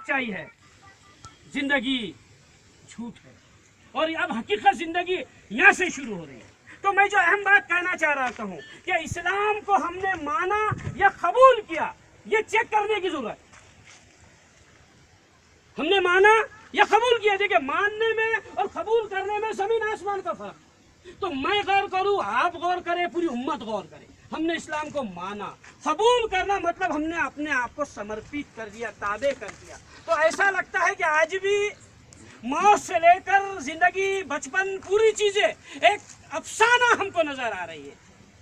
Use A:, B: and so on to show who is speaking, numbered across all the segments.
A: सच्चाई है, जिंदगी झूठ है, और अब हकीकत जिंदगी यहाँ से शुरू हो रही है। तो मैं जो अहम बात कहना चाह रहा हूँ कि इस्लाम को हमने माना या कबूल किया, ये चेक करने की जरूरत है। हमने माना या कबूल किया, देखिए मानने में और कबूल करने में जमीन आसमान का फर्क। तो मैं गौर करूँ, आप गौर करें, पूरी उम्मत गौर करे। हमने इस्लाम को माना, कबूल करना मतलब हमने अपने आप को समर्पित कर दिया, ताबे कर दिया। तो ऐसा लगता है कि आज भी मौत से लेकर जिंदगी, बचपन, पूरी चीजें एक अफसाना हमको नजर आ रही है,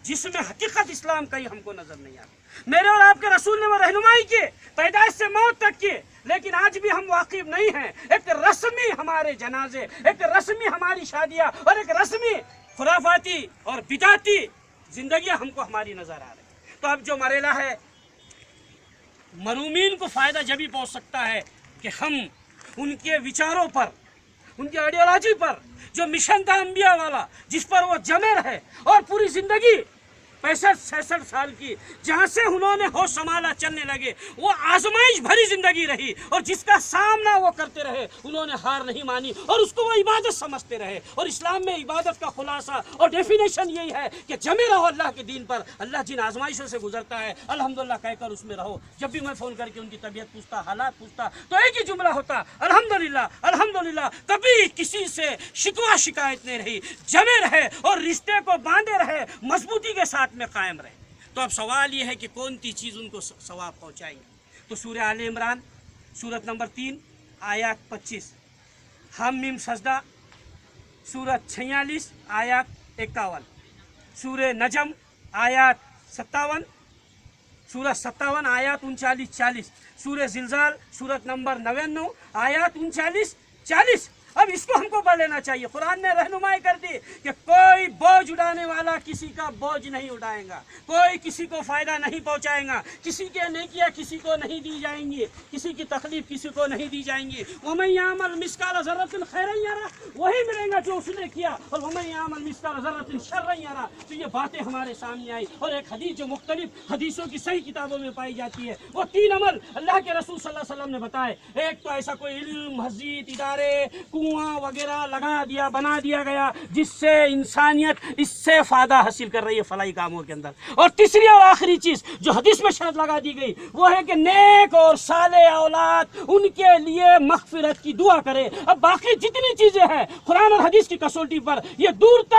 A: जिसमें हकीकत इस्लाम का ही हमको नजर नहीं आती। मेरे और आपके रसूल ने वो रहनुमाई की, पैदाइश से मौत तक की, लेकिन आज भी हम वाकिफ नहीं हैं। एक रस्मी हमारे जनाजे, एक रस्मी हमारी शादियां और एक रस्मी खुराफाती और बिदाती जिंदगियां हमको हमारी नजर आ रही। तो अब जो मरेला है, मरूमीन को फायदा जब भी पहुंच सकता है कि हम उनके विचारों पर, उनकी आइडियोलॉजी पर, जो मिशन था अंबिया वाला, जिस पर वो जमे रहे और पूरी जिंदगी 65-66 साल की, जहाँ से उन्होंने होश संभाला, चलने लगे, वो आजमाइश भरी जिंदगी रही, और जिसका सामना वो करते रहे, उन्होंने हार नहीं मानी और उसको वो इबादत समझते रहे। और इस्लाम में इबादत का खुलासा और डेफिनेशन यही है कि जमे रहो अल्लाह के दीन पर। अल्लाह जिन आजमाइशों से गुजरता है, अल्हम्दुलिल्लाह कहकर उसमें रहो। जब भी मैं फ़ोन करके उनकी तबीयत पूछता, हालात पूछता, तो एक ही जुमला होता, अल्हम्दुलिल्लाह अल्हम्दुलिल्लाह। कभी किसी से शिकवा शिकायत नहीं रही, जमे रहे और रिश्ते को बांधे रहे, मजबूती के साथ में कायम रहे। तो अब सवाल ये है कि कौन सी चीज़ उनको सवाब पहुंचाएंगे। तो सूरह आले इमरान सूरत नंबर 3 आयत 25, हम मीम सजदा सूरत 46 आयत 51, सूरह नजम आयत 57, सूरत 57 आयत 39-40, सूरह जिलजाल सूरत नंबर 99 आयत 39-40। अब इसको हमको पढ़ लेना चाहिए। कुरान ने रहनुमाई कर दी कि कोई बोझ उठाने वाला किसी का बोझ नहीं उठाएगा, कोई किसी को फायदा नहीं पहुंचाएगा, किसी के नेकियां किसी को नहीं दी जाएंगी, किसी की तकलीफ किसी को नहीं दी जाएंगी। वमन यामल मिस्काल ज़र्रतिन खैरन यरा, वही मिलेगा जो उसने किया, और वमन यामल मिस्काल ज़र्रतिन शर्रन यरा। तो ये बातें हमारे सामने आई, और एक हदीस जो मुख्तलिफ हदीसों की सही किताबों में पाई जाती है, वो 3 अमल अल्लाह के रसूल सल्लल्लाहु अलैहि वसल्लम ने बताए। एक तो ऐसा कोई इल्म, मस्जिद, इदारे, कुआं वगैरह लगा दिया, बना दिया गया, जिससे इंसानियत इससे फायदा हासिल कर रही है फलाई कामों के अंदर। और तीसरी और आखिरी चीज जो हदीस में शर्त लगा दी गई, वो है कि नेक और साले औलाद उनके लिए मगफिरत की दुआ करे। अब बाकी जितनी चीजें हैं कुरान और हदीस की कसौटी पर ये दूर तक